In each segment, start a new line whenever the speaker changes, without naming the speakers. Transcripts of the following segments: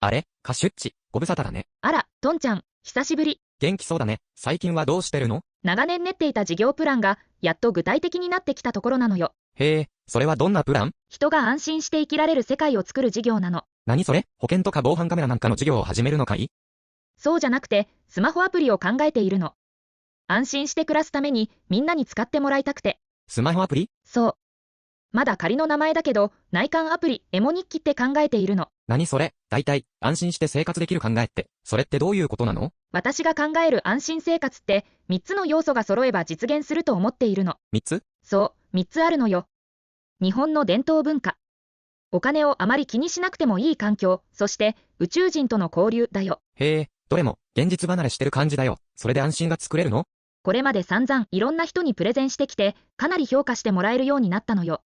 あれ、カシュッチ、ご無沙汰だね。
あら、トンちゃん、久しぶり。
元気そうだね。最近はどうしてるの？
長年練っていた事業プランが、やっと具体的になってきたところなのよ。
へえ、それはどんなプラン？
人が安心して生きられる世界を作る事業なの。
何それ？保険とか防犯カメラなんかの事業を始めるのかい？
そうじゃなくて、スマホアプリを考えているの。安心して暮らすために、みんなに使ってもらいたくて。
スマホアプリ？
そう。まだ仮の名前だけど、内観アプリ、エモ日記って考えているの。
何それ？大体、安心して生活できる考えって、それってどういうことなの？
私が考える安心生活って、3つの要素が揃えば実現すると思っているの。
3つ？
そう、3つあるのよ。日本の伝統文化。お金をあまり気にしなくてもいい環境、そして宇宙人との交流だよ。
へえ、どれも現実離れしてる感じだよ。それで安心が作れるの？
これまで散々いろんな人にプレゼンしてきて、かなり評価してもらえるようになったのよ。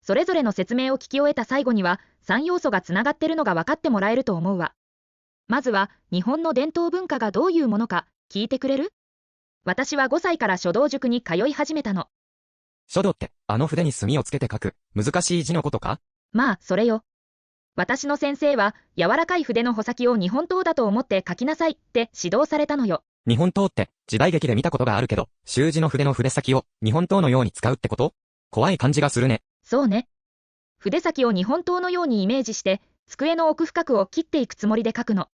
それぞれの説明を聞き終えた最後には、3要素がつながってるのが分かってもらえると思うわ。まずは、日本の伝統文化がどういうものか、聞いてくれる？私は5歳から書道塾に通い始めたの。
書道って、あの筆に墨をつけて書く、難しい字のことか？
まあ、それよ。私の先生は、柔らかい筆の穂先を日本刀だと思って書きなさいって指導されたのよ。
日本刀って、時代劇で見たことがあるけど、習字の筆の筆先を、日本刀のように使うってこと？怖い感じがするね。
そうね。筆先を日本刀のようにイメージして、机の奥深くを切っていくつもりで書くの。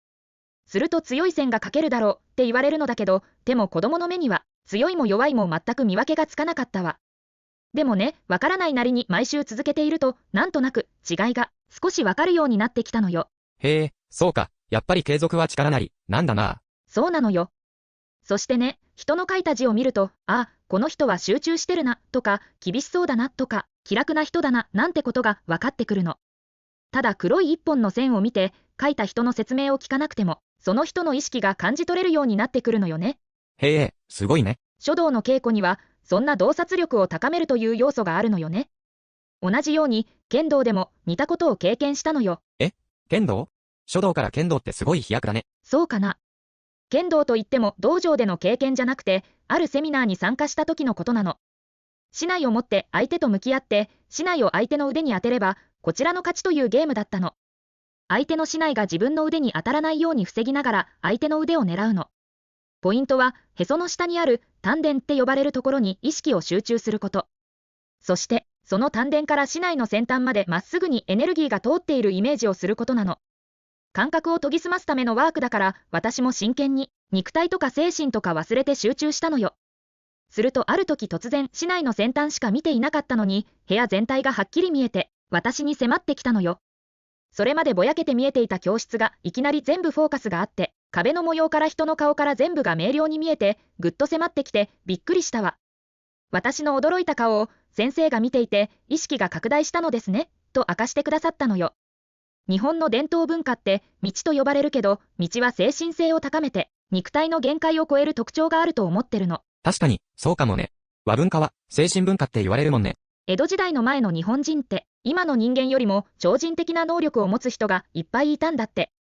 すると強い線が描けるだろうって言われるのだけど、でも子供の目には、強いも弱いも全く見分けがつかなかったわ。でもね、わからないなりに毎週続けていると、なんとなく違いが少しわかるようになってきたのよ。
へえ、そうか。やっぱり継続は力なり、なんだな。
そうなのよ。そしてね、人の書いた字を見ると、あ、この人は集中してるな、とか、厳しそうだな、とか、気楽な人だな、なんてことが分かってくるの。ただ黒い一本の線を見て、書いた人の説明を聞かなくても、その人の意識が感じ取れるようになってくるのよね。
へえ、すごいね。
書道の稽古には、そんな洞察力を高めるという要素があるのよね。同じように、剣道でも似たことを経験したのよ。
剣道？書道から剣道ってすごい飛躍だね。
そうかな。剣道といっても道場での経験じゃなくて、あるセミナーに参加した時のことなの。竹刀を持って相手と向き合って、竹刀を相手の腕に当てれば、こちらの勝ちというゲームだったの。相手の竹刀が自分の腕に当たらないように防ぎながら相手の腕を狙うの。ポイントは、へその下にある丹田って呼ばれるところに意識を集中すること。そして、その丹田から竹刀の先端までまっすぐにエネルギーが通っているイメージをすることなの。感覚を研ぎ澄ますためのワークだから、私も真剣に、肉体とか精神とか忘れて集中したのよ。するとある時突然、竹刀の先端しか見ていなかったのに、部屋全体がはっきり見えて、私に迫ってきたのよ。それまでぼやけて見えていた教室が、いきなり全部フォーカスがあって、壁の模様から人の顔から全部が明瞭に見えて、ぐっと迫ってきて、びっくりしたわ。私の驚いた顔を、先生が見ていて、意識が拡大したのですね、と明かしてくださったのよ。日本の伝統文化って道と呼ばれるけど、道は精神性を高めて肉体の限界を超える特徴があると思ってるの。
確かに、そうかもね。和文化は、精神文化って言われるもんね。
江戸時代の前の日本人って、今の人間よりも超人的な能力を持つ人がいっぱいいたんだって。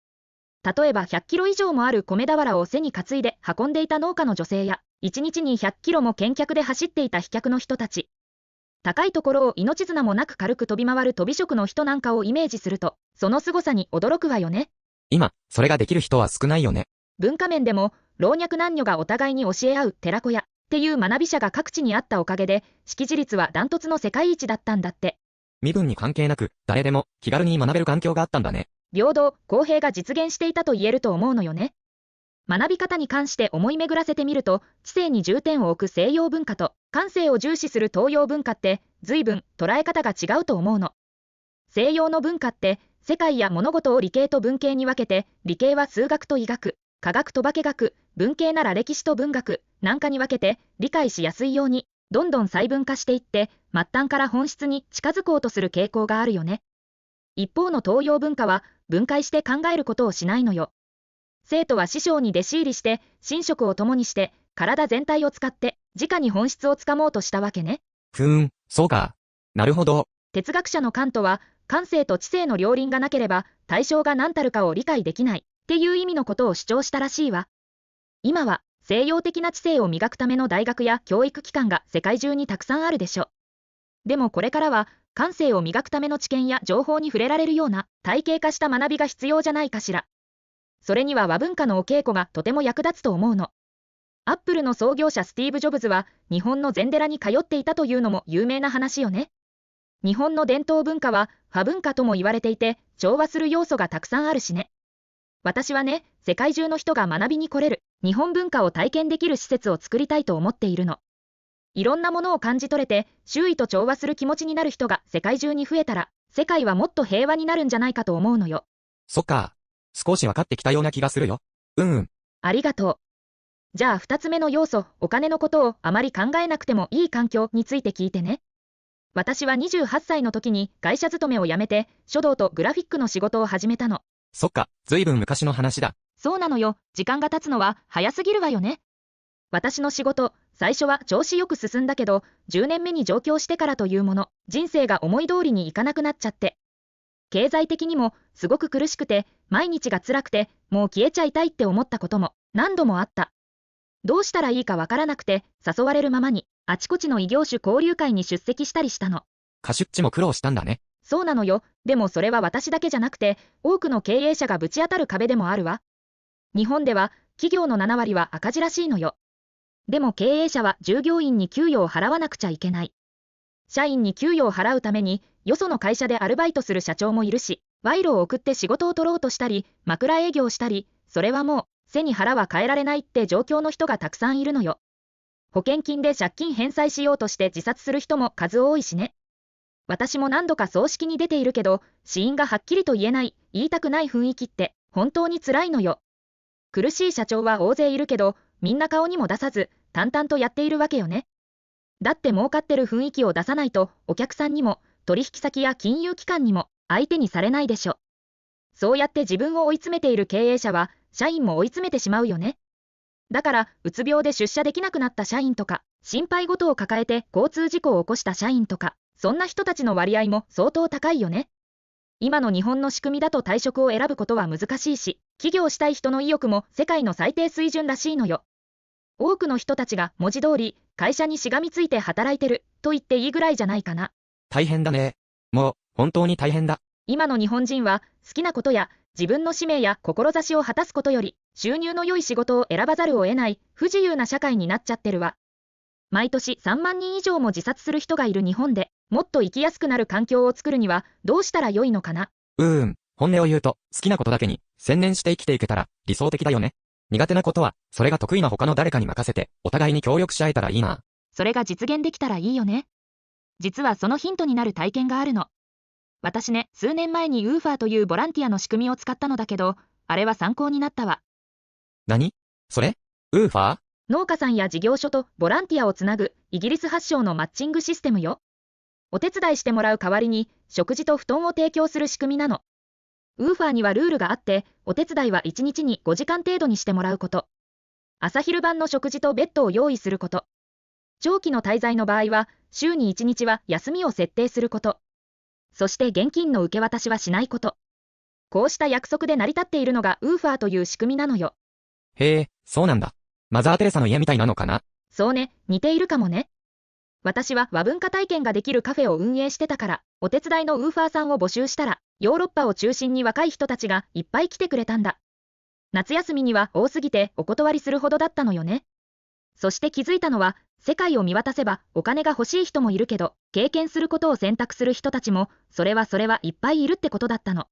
例えば100キロ以上もある米俵を背に担いで運んでいた農家の女性や、1日に100キロも健脚で走っていた飛脚の人たち。高いところを命綱もなく軽く飛び回る飛び職の人なんかをイメージすると、その凄さに驚くわよね。
今、それができる人は少ないよね。
文化面でも、老若男女がお互いに教え合う寺子屋っていう学び舎が各地にあったおかげで、識字率はダントツの世界一だったんだって。
身分に関係なく、誰でも気軽に学べる環境があったんだね。
平等、公平が実現していたと言えると思うのよね。学び方に関して思い巡らせてみると、知性に重点を置く西洋文化と、感性を重視する東洋文化って、随分捉え方が違うと思うの。西洋の文化って、世界や物事を理系と文系に分けて、理系は数学と医学、科学と化学、文系なら歴史と文学なんかに分けて、理解しやすいように、どんどん細分化していって、末端から本質に近づこうとする傾向があるよね。一方の東洋文化は、分解して考えることをしないのよ。生徒は師匠に弟子入りして、寝食を共にして、体全体を使って、直に本質をつかもうとしたわけね。
そうか。なるほど。
哲学者のカントは、感性と知性の両輪がなければ、対象が何たるかを理解できない、っていう意味のことを主張したらしいわ。今は、西洋的な知性を磨くための大学や教育機関が世界中にたくさんあるでしょ。でもこれからは、感性を磨くための知見や情報に触れられるような体系化した学びが必要じゃないかしら。それには和文化のお稽古がとても役立つと思うの。アップルの創業者スティーブ・ジョブズは日本の禅寺に通っていたというのも有名な話よね。日本の伝統文化は和文化とも言われていて、調和する要素がたくさんあるしね。私はね、世界中の人が学びに来れる日本文化を体験できる施設を作りたいと思っているの。いろんなものを感じ取れて、周囲と調和する気持ちになる人が世界中に増えたら、世界はもっと平和になるんじゃないかと思うのよ。
そっか。少し分かってきたような気がするよ。
ありがとう。じゃあ2つ目の要素、お金のことをあまり考えなくてもいい環境について聞いてね。私は28歳の時に会社勤めを辞めて、書道とグラフィックの仕事を始めたの。
そっか、ずいぶん昔の話だ。
そうなのよ。時間が経つのは早すぎるわよね。私の仕事、最初は調子よく進んだけど、10年目に上京してからというもの、人生が思い通りにいかなくなっちゃって。経済的にもすごく苦しくて、毎日が辛くて、もう消えちゃいたいって思ったことも何度もあった。どうしたらいいかわからなくて、誘われるままに、あちこちの異業種交流会に出席したりしたの。
カシュッチも苦労したんだね。
そうなのよ。でもそれは私だけじゃなくて、多くの経営者がぶち当たる壁でもあるわ。日本では、企業の7割は赤字らしいのよ。でも経営者は従業員に給与を払わなくちゃいけない。社員に給与を払うために、よその会社でアルバイトする社長もいるし、賄賂を送って仕事を取ろうとしたり、枕営業したり、それはもう、背に腹は変えられないって状況の人がたくさんいるのよ。保険金で借金返済しようとして自殺する人も数多いしね。私も何度か葬式に出ているけど、死因がはっきりと言えない、言いたくない雰囲気って本当に辛いのよ。苦しい社長は大勢いるけど、みんな顔にも出さず、淡々とやっているわけよね。だって儲かってる雰囲気を出さないと、お客さんにも、取引先や金融機関にも、相手にされないでしょ。そうやって自分を追い詰めている経営者は、社員も追い詰めてしまうよね。だから、うつ病で出社できなくなった社員とか、心配事を抱えて交通事故を起こした社員とか、そんな人たちの割合も相当高いよね。今の日本の仕組みだと退職を選ぶことは難しいし、起業したい人の意欲も世界の最低水準らしいのよ。多くの人たちが文字通り、会社にしがみついて働いてる、と言っていいぐらいじゃないかな。
大変だね。もう、本当に大変だ。
今の日本人は、好きなことや、自分の使命や志を果たすことより、収入の良い仕事を選ばざるを得ない、不自由な社会になっちゃってるわ。毎年3万人以上も自殺する人がいる日本で、もっと生きやすくなる環境を作るには、どうしたら良いのかな。
本音を言うと、好きなことだけに、専念して生きていけたら、理想的だよね。苦手なことは、それが得意な他の誰かに任せて、お互いに協力し合えたらいいな。
それが実現できたらいいよね。実はそのヒントになる体験があるの。私ね、数年前にウーファーというボランティアの仕組みを使ったのだけど、あれは参考になったわ。
何？それ？ウーファー？
農家さんや事業所とボランティアをつなぐイギリス発祥のマッチングシステムよ。お手伝いしてもらう代わりに食事と布団を提供する仕組みなの。ウーファーにはルールがあって、お手伝いは1日に5時間程度にしてもらうこと。朝昼晩の食事とベッドを用意すること。長期の滞在の場合は、週に1日は休みを設定すること。そして現金の受け渡しはしないこと。こうした約束で成り立っているのがウーファーという仕組みなのよ。
へえ、そうなんだ。マザー・テレサの家みたいなのかな？
そうね、似ているかもね。私は和文化体験ができるカフェを運営してたから、お手伝いのウーファーさんを募集したら、ヨーロッパを中心に若い人たちがいっぱい来てくれたんだ。夏休みには多すぎてお断りするほどだったのよね。そして気づいたのは、世界を見渡せばお金が欲しい人もいるけど、経験することを選択する人たちも、それはいっぱいいるってことだったの。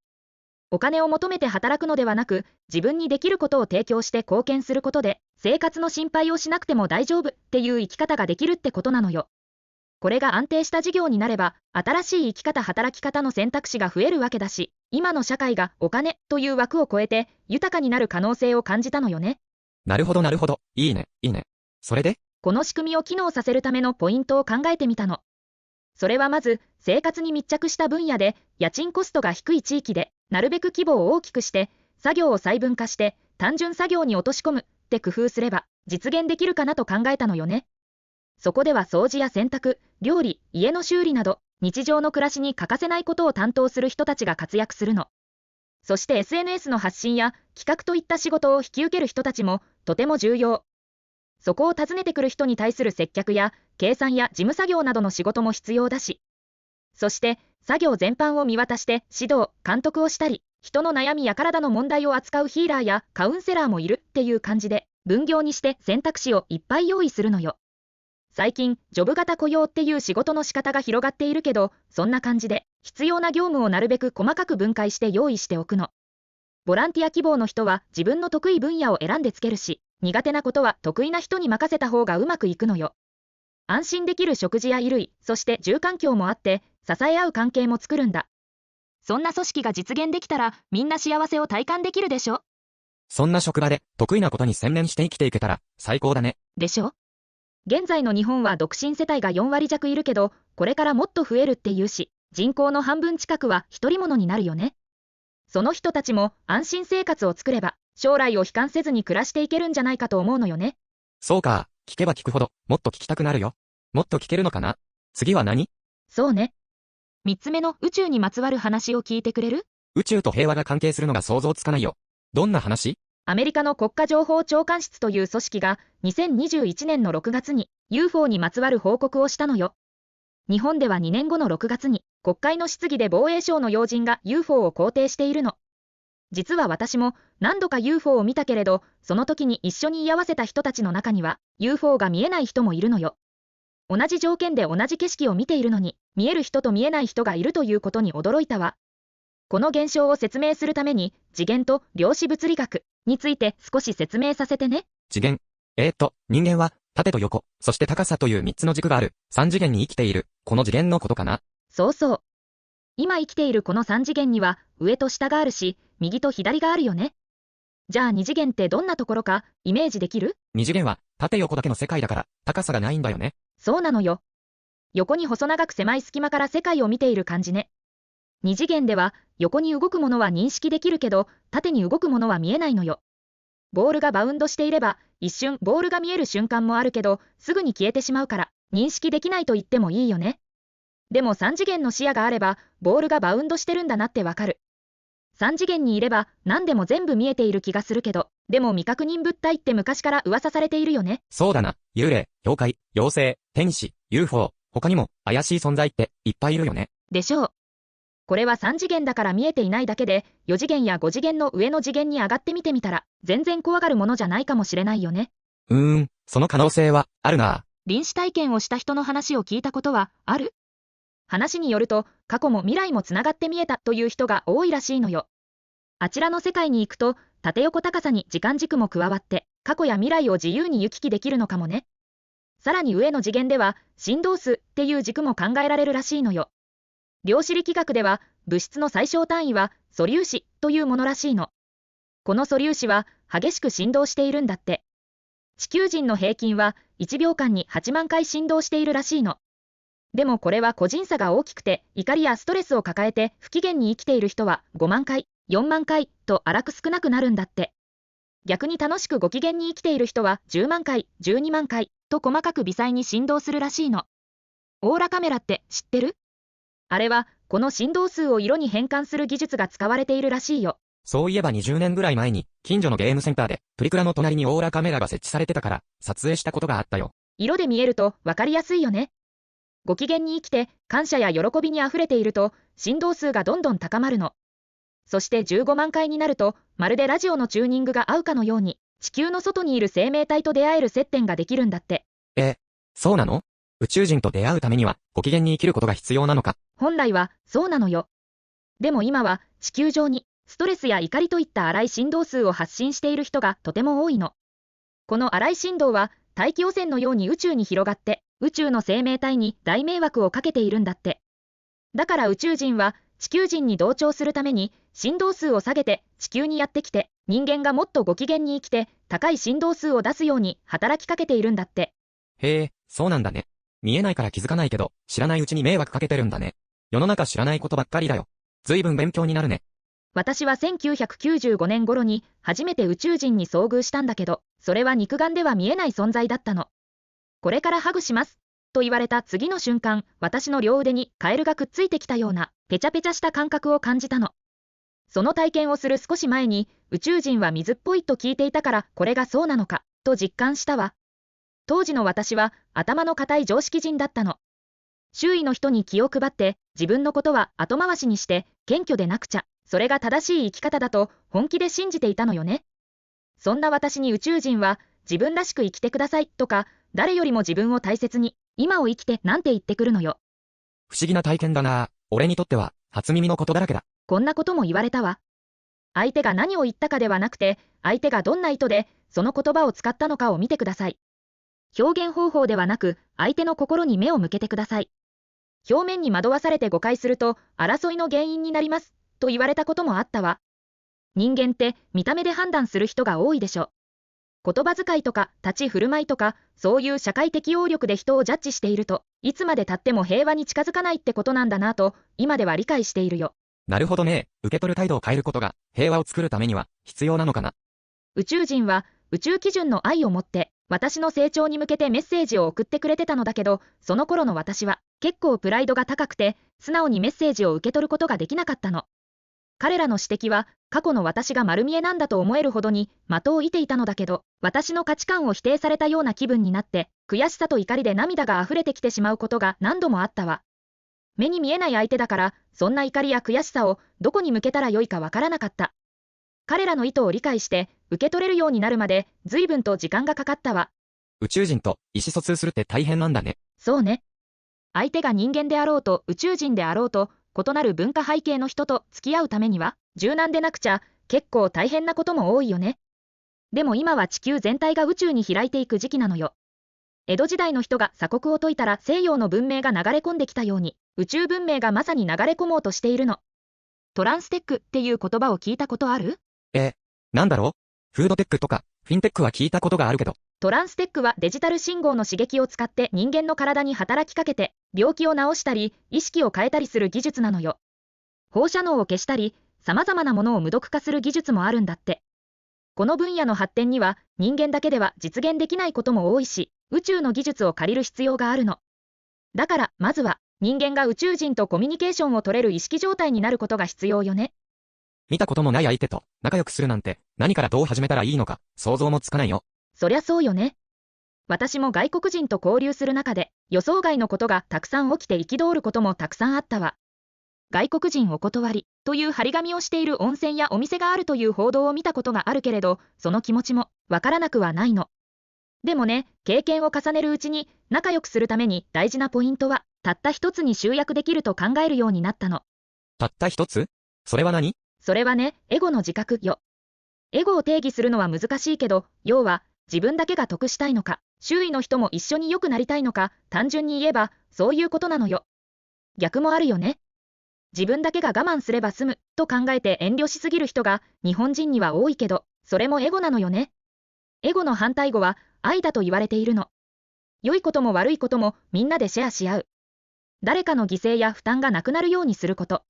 お金を求めて働くのではなく、自分にできることを提供して貢献することで、生活の心配をしなくても大丈夫っていう生き方ができるってことなのよ。これが安定した事業になれば、新しい生き方働き方の選択肢が増えるわけだし、今の社会がお金という枠を超えて豊かになる可能性を感じたのよね。
なるほどなるほど。いいね。それで？
この仕組みを機能させるためのポイントを考えてみたの。それはまず、生活に密着した分野で、家賃コストが低い地域で、なるべく規模を大きくして、作業を細分化して、単純作業に落とし込むって工夫すれば、実現できるかなと考えたのよね。そこでは掃除や洗濯、料理、家の修理など、日常の暮らしに欠かせないことを担当する人たちが活躍するの。そして SNS の発信や企画といった仕事を引き受ける人たちもとても重要。そこを訪ねてくる人に対する接客や計算や事務作業などの仕事も必要だし、そして、作業全般を見渡して指導、監督をしたり、人の悩みや体の問題を扱うヒーラーやカウンセラーもいるっていう感じで、分業にして選択肢をいっぱい用意するのよ。最近、ジョブ型雇用っていう仕事の仕方が広がっているけど、そんな感じで、必要な業務をなるべく細かく分解して用意しておくの。ボランティア希望の人は自分の得意分野を選んでつけるし、苦手なことは得意な人に任せた方がうまくいくのよ。安心できる食事や衣類、そして住環境もあって、支え合う関係も作るんだ。そんな組織が実現できたら、みんな幸せを体感できるでしょ？
そんな職場で得意なことに専念して生きていけたら最高だね。
でしょ？現在の日本は独身世帯が4割弱いるけど、これからもっと増えるっていうし、人口の半分近くは独り者になるよね。その人たちも安心生活を作れば、将来を悲観せずに暮らしていけるんじゃないかと思うのよね。
そうか、聞けば聞くほど、もっと聞きたくなるよ。もっと聞けるのかな？次は何？
そうね。3つ目の宇宙にまつわる話を聞いてくれる？
宇宙と平和が関係するのが想像つかないよ。どんな話？
アメリカの国家情報長官室という組織が2021年の6月に UFO にまつわる報告をしたのよ。日本では2年後の6月に国会の質疑で防衛省の要人が UFO を肯定しているの。実は私も何度か UFO を見たけれど、その時に一緒に居合わせた人たちの中には UFO が見えない人もいるのよ。同じ条件で同じ景色を見ているのに、見える人と見えない人がいるということに驚いたわ。この現象を説明するために、次元と量子物理学について少し説明させてね。
次元。人間は、縦と横、そして高さという3つの軸がある、3次元に生きている、この次元のことかな。
そうそう。今生きているこの3次元には、上と下があるし、右と左があるよね。じゃあ2次元ってどんなところか、イメージできる
？2次元は、縦横だけの世界だから、高さがないんだよね。
そうなのよ。横に細長く狭い隙間から世界を見ている感じね。2次元では、横に動くものは認識できるけど、縦に動くものは見えないのよ。ボールがバウンドしていれば、一瞬ボールが見える瞬間もあるけど、すぐに消えてしまうから、認識できないと言ってもいいよね。でも3次元の視野があれば、ボールがバウンドしてるんだなってわかる。3次元にいれば、何でも全部見えている気がするけど、でも未確認物体って昔から噂されているよね。
そうだな。幽霊、妖怪、妖精、天使、UFO、他にも怪しい存在っていっぱいいるよね。
でしょう。これは3次元だから見えていないだけで、4次元や5次元の上の次元に上がってみてみたら、全然怖がるものじゃないかもしれないよね。
その可能性はあるな。
臨死体験をした人の話を聞いたことはある？話によると、過去も未来もつながって見えたという人が多いらしいのよ。あちらの世界に行くと、縦横高さに時間軸も加わって、過去や未来を自由に行き来できるのかもね。さらに上の次元では、振動数っていう軸も考えられるらしいのよ。量子力学では、物質の最小単位は素粒子というものらしいの。この素粒子は激しく振動しているんだって。地球人の平均は1秒間に8万回振動しているらしいの。でもこれは個人差が大きくて、怒りやストレスを抱えて不機嫌に生きている人は5万回、4万回と荒く少なくなるんだって。逆に楽しくご機嫌に生きている人は10万回、12万回と細かく微細に振動するらしいの。オーラカメラって知ってる？あれは、この振動数を色に変換する技術が使われているらしいよ。
そういえば20年ぐらい前に、近所のゲームセンターで、プリクラの隣にオーラカメラが設置されてたから、撮影したことがあったよ。
色で見えると分かりやすいよね。ご機嫌に生きて、感謝や喜びにあふれていると、振動数がどんどん高まるの。そして15万回になると、まるでラジオのチューニングが合うかのように、地球の外にいる生命体と出会える接点ができるんだって。
そうなの？宇宙人と出会うためには、ご機嫌に生きることが必要なのか？
本来は、そうなのよ。でも今は、地球上に、ストレスや怒りといった荒い振動数を発信している人がとても多いの。この荒い振動は、大気汚染のように宇宙に広がって、宇宙の生命体に大迷惑をかけているんだって。だから宇宙人は、地球人に同調するために、振動数を下げて地球にやってきて、人間がもっとご機嫌に生きて、高い振動数を出すように働きかけているんだって。
へえ、そうなんだね。見えないから気づかないけど、知らないうちに迷惑かけてるんだね。世の中知らないことばっかりだよ。ずいぶん勉強になるね。
私は1995年頃に初めて宇宙人に遭遇したんだけど、それは肉眼では見えない存在だったの。これからハグします。と言われた次の瞬間、私の両腕にカエルがくっついてきたような、ペチャペチャした感覚を感じたの。その体験をする少し前に、宇宙人は水っぽいと聞いていたから、これがそうなのか、と実感したわ。当時の私は頭の固い常識人だったの。周囲の人に気を配って自分のことは後回しにして謙虚でなくちゃ、それが正しい生き方だと本気で信じていたのよね。そんな私に宇宙人は、自分らしく生きてくださいとか、誰よりも自分を大切に、今を生きてなんて言ってくるのよ。
不思議な体験だな。俺にとっては、初耳のことだらけだ。
こんなことも言われたわ。相手が何を言ったかではなくて、相手がどんな意図で、その言葉を使ったのかを見てください。表現方法ではなく、相手の心に目を向けてください。表面に惑わされて誤解すると、争いの原因になります、と言われたこともあったわ。人間って見た目で判断する人が多いでしょ。言葉遣いとか立ち振る舞いとか、そういう社会的応力で人をジャッジしていると、いつまで経っても平和に近づかないってことなんだなと、今では理解しているよ。
なるほどね。受け取る態度を変えることが、平和を作るためには、必要なのかな。
宇宙人は、宇宙基準の愛を持って、私の成長に向けてメッセージを送ってくれてたのだけど、その頃の私は、結構プライドが高くて、素直にメッセージを受け取ることができなかったの。彼らの指摘は、過去の私が丸見えなんだと思えるほどに的を射ていたのだけど、私の価値観を否定されたような気分になって、悔しさと怒りで涙が溢れてきてしまうことが何度もあったわ。目に見えない相手だから、そんな怒りや悔しさをどこに向けたらよいかわからなかった。彼らの意図を理解して、受け取れるようになるまで、随分と時間がかかったわ。
宇宙人と意思疎通するって大変なんだね。
そうね。相手が人間であろうと宇宙人であろうと、異なる文化背景の人と付き合うためには、柔軟でなくちゃ、結構大変なことも多いよね。でも今は地球全体が宇宙に開いていく時期なのよ。江戸時代の人が鎖国を解いたら西洋の文明が流れ込んできたように、宇宙文明がまさに流れ込もうとしているの。トランステックっていう言葉を聞いたことある？
なんだろう？フードテックとか、フィンテックは聞いたことがあるけど。
トランステックはデジタル信号の刺激を使って人間の体に働きかけて、病気を治したり、意識を変えたりする技術なのよ。放射能を消したり、様々なものを無毒化する技術もあるんだって。この分野の発展には、人間だけでは実現できないことも多いし、宇宙の技術を借りる必要があるの。だから、まずは、人間が宇宙人とコミュニケーションを取れる意識状態になることが必要よね。
見たこともない相手と仲良くするなんて、何からどう始めたらいいのか、想像もつかないよ。
そりゃそうよね。私も外国人と交流する中で、予想外のことがたくさん起きて憤ることもたくさんあったわ。外国人お断りという張り紙をしている温泉やお店があるという報道を見たことがあるけれど、その気持ちもわからなくはないの。でもね、経験を重ねるうちに仲良くするために大事なポイントは、たった一つに集約できると考えるようになったの。
たった一つ？それは何？
それはね、エゴの自覚よ。エゴを定義するのは難しいけど、要は自分だけが得したいのか、周囲の人も一緒に良くなりたいのか、単純に言えばそういうことなのよ。逆もあるよね。自分だけが我慢すれば済むと考えて遠慮しすぎる人が日本人には多いけど、それもエゴなのよね。エゴの反対語は愛だと言われているの。良いことも悪いこともみんなでシェアし合う。誰かの犠牲や負担がなくなるようにすること。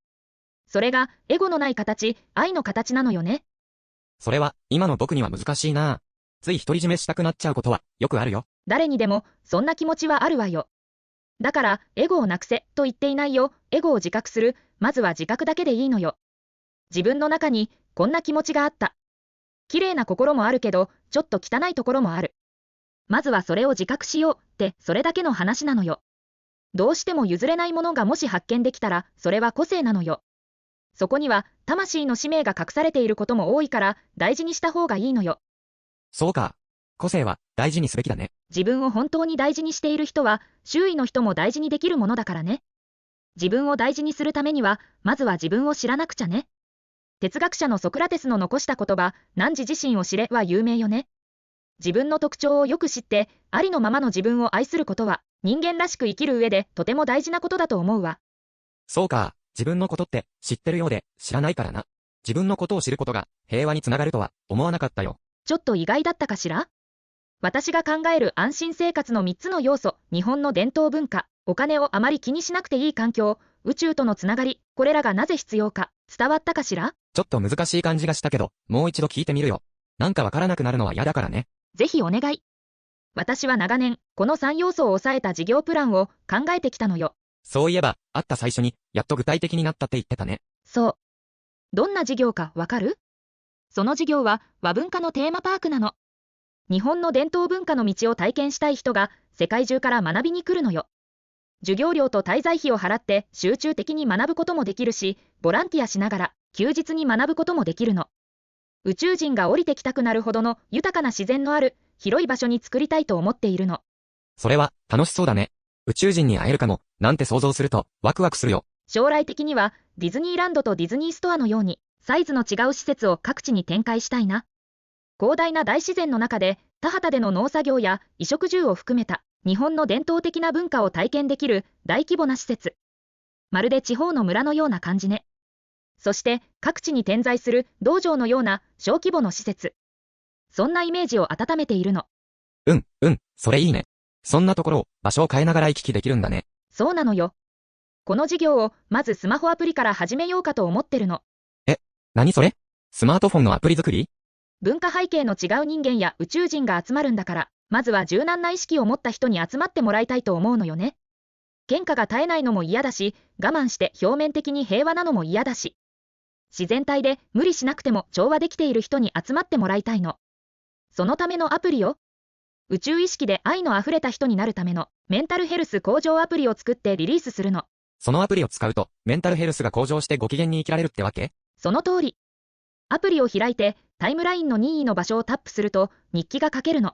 それがエゴのない形、愛の形なのよね。
それは、今の僕には難しいな。つい独り占めしたくなっちゃうことは、よくあるよ。
誰にでも、そんな気持ちはあるわよ。だから、エゴをなくせ、と言っていないよ。エゴを自覚する。まずは自覚だけでいいのよ。自分の中に、こんな気持ちがあった。綺麗な心もあるけど、ちょっと汚いところもある。まずはそれを自覚しよう、って、それだけの話なのよ。どうしても譲れないものがもし発見できたら、それは個性なのよ。そこには、魂の使命が隠されていることも多いから、大事にした方がいいのよ。
そうか。個性は、大事にすべきだね。
自分を本当に大事にしている人は、周囲の人も大事にできるものだからね。自分を大事にするためには、まずは自分を知らなくちゃね。哲学者のソクラテスの残した言葉、汝自身を知れは有名よね。自分の特徴をよく知って、ありのままの自分を愛することは、人間らしく生きる上でとても大事なことだと思うわ。
そうか。自分のことって知ってるようで知らないからな。自分のことを知ることが平和につながるとは思わなかったよ。
ちょっと意外だったかしら？私が考える安心生活の3つの要素、日本の伝統文化、お金をあまり気にしなくていい環境、宇宙とのつながり、これらがなぜ必要か、伝わったかしら？
ちょっと難しい感じがしたけど、もう一度聞いてみるよ。なんかわからなくなるのは嫌だからね。
ぜひお願い。私は長年、この3要素を抑えた事業プランを考えてきたのよ。
そういえば、会った最初に、やっと具体的になったって言ってたね。
そう。どんな事業かわかる？その事業は和文化のテーマパークなの。日本の伝統文化の道を体験したい人が世界中から学びに来るのよ。授業料と滞在費を払って集中的に学ぶこともできるし、ボランティアしながら休日に学ぶこともできるの。宇宙人が降りてきたくなるほどの豊かな自然のある広い場所に作りたいと思っているの。
それは楽しそうだね。宇宙人に会えるかも、なんて想像するとワクワクするよ。
将来的にはディズニーランドとディズニーストアのようにサイズの違う施設を各地に展開したいな。広大な大自然の中で田畑での農作業や衣食住を含めた日本の伝統的な文化を体験できる大規模な施設。まるで地方の村のような感じね。そして各地に点在する道場のような小規模の施設。そんなイメージを温めているの。
それいいね。そんなところを場所を変えながら行き来できるんだね。
そうなのよ。この事業をまずスマホアプリから始めようかと思ってるの。
何それ？スマートフォンのアプリ作り？
文化背景の違う人間や宇宙人が集まるんだから、まずは柔軟な意識を持った人に集まってもらいたいと思うのよね。喧嘩が絶えないのも嫌だし、我慢して表面的に平和なのも嫌だし。自然体で無理しなくても調和できている人に集まってもらいたいの。そのためのアプリよ。宇宙意識で愛のあふれた人になるためのメンタルヘルス向上アプリを作ってリリースするの。
そのアプリを使うとメンタルヘルスが向上してご機嫌に生きられるってわけ？
その通り。アプリを開いてタイムラインの任意の場所をタップすると日記が書けるの。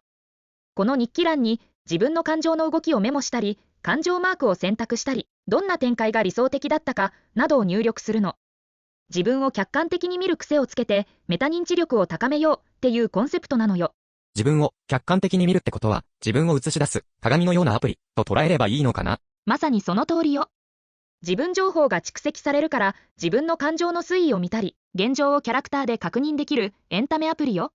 この日記欄に自分の感情の動きをメモしたり、感情マークを選択したり、どんな展開が理想的だったかなどを入力するの。自分を客観的に見る癖をつけてメタ認知力を高めようっていうコンセプトなのよ。
自分を客観的に見るってことは、自分を映し出す鏡のようなアプリと捉えればいいのかな？
まさにその通りよ。自分情報が蓄積されるから自分の感情の推移を見たり、現状をキャラクターで確認できるエンタメアプリよ。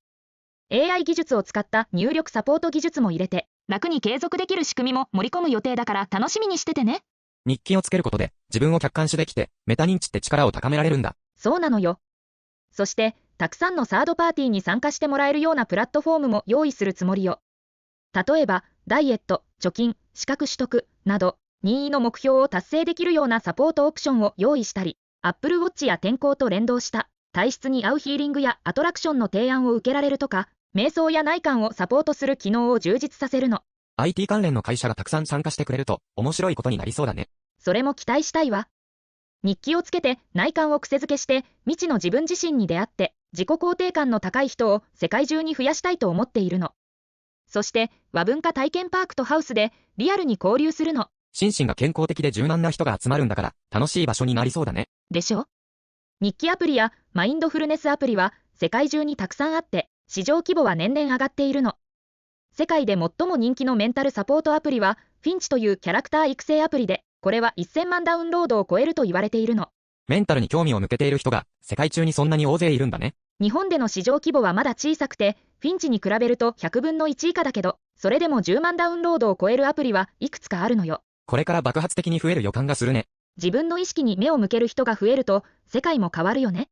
AI 技術を使った入力サポート技術も入れて、楽に継続できる仕組みも盛り込む予定だから楽しみにしててね。
日記をつけることで自分を客観視できて、メタ認知って力を高められるんだ。
そうなのよ。そして、たくさんのサードパーティーに参加してもらえるようなプラットフォームも用意するつもりよ。例えば、ダイエット、貯金、資格取得など、任意の目標を達成できるようなサポートオプションを用意したり、Apple Watch や天候と連動した体質に合うヒーリングやアトラクションの提案を受けられるとか、瞑想や内観をサポートする機能を充実させるの。
IT 関連の会社がたくさん参加してくれると面白いことになりそうだね。
それも期待したいわ。日記をつけて内観を癖づけして未知の自分自身に出会って自己肯定感の高い人を世界中に増やしたいと思っているの。そして和文化体験パークとハウスでリアルに交流するの。
心身が健康的で柔軟な人が集まるんだから楽しい場所になりそうだね。
でしょ？日記アプリやマインドフルネスアプリは世界中にたくさんあって市場規模は年々上がっているの。世界で最も人気のメンタルサポートアプリはフィンチというキャラクター育成アプリで、これは1000万ダウンロードを超えると言われているの。
メンタルに興味を向けている人が世界中にそんなに大勢いるんだね。
日本での市場規模はまだ小さくて、フィンチに比べると100分の1以下だけど、それでも10万ダウンロードを超えるアプリはいくつかあるのよ。
これから爆発的に増える予感がするね。
自分の意識に目を向ける人が増えると、世界も変わるよね。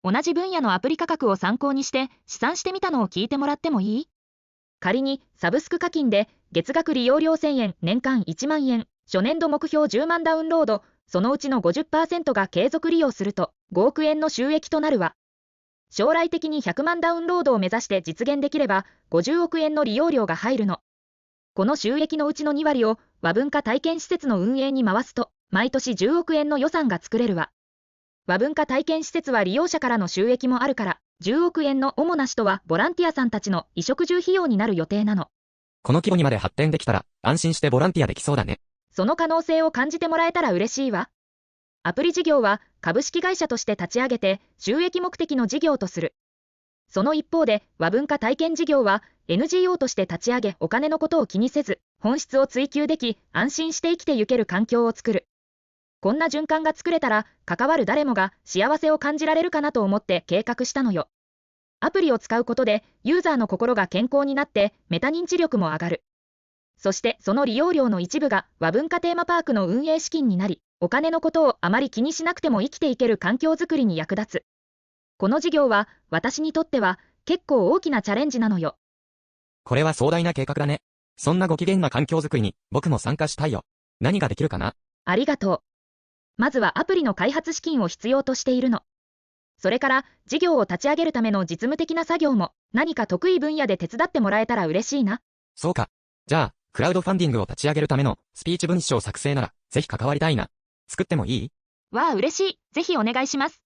同じ分野のアプリ価格を参考にして試算してみたのを聞いてもらってもいい？仮にサブスク課金で月額利用料1000円、年間1万円、初年度目標10万ダウンロード、そのうちの 50% が継続利用すると5億円の収益となるわ。将来的に100万ダウンロードを目指して実現できれば50億円の利用料が入るの。この収益のうちの2割を和文化体験施設の運営に回すと毎年10億円の予算が作れるわ。和文化体験施設は利用者からの収益もあるから10億円の主な使途はボランティアさんたちの衣食住費用になる予定なの。
この規模にまで発展できたら安心してボランティアできそうだね。
その可能性を感じてもらえたら嬉しいわ。アプリ事業は株式会社として立ち上げて収益目的の事業とする。その一方で和文化体験事業は NGO として立ち上げお金のことを気にせず本質を追求でき安心して生きてゆける環境を作る。こんな循環が作れたら関わる誰もが幸せを感じられるかなと思って計画したのよ。アプリを使うことでユーザーの心が健康になってメタ認知力も上がる。そしてその利用料の一部が和文化テーマパークの運営資金になり、お金のことをあまり気にしなくても生きていける環境づくりに役立つ。この事業は私にとっては結構大きなチャレンジなのよ。
これは壮大な計画だね。そんなご機嫌な環境づくりに僕も参加したいよ。何ができるかな？
ありがとう。まずはアプリの開発資金を必要としているの。それから事業を立ち上げるための実務的な作業も何か得意分野で手伝ってもらえたら嬉しいな。
そうか。じゃあ、クラウドファンディングを立ち上げるためのスピーチ文章作成なら、ぜひ関わりたいな。作ってもいい？
わあ、嬉しい。ぜひお願いします。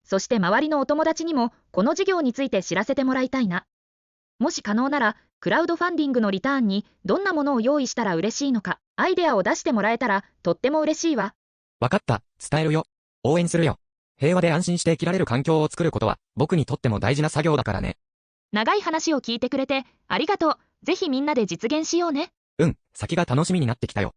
そして周りのお友達にも、この事業について知らせてもらいたいな。もし可能なら、クラウドファンディングのリターンにどんなものを用意したら嬉しいのか、アイデアを出してもらえたら、とっても嬉しいわ。
わかった、伝えるよ。応援するよ。平和で安心して生きられる環境を作ることは、僕にとっても大事な作業だからね。
長い話を聞いてくれて、ありがとう。ぜひみんなで実現しようね。
先が楽しみになってきたよ。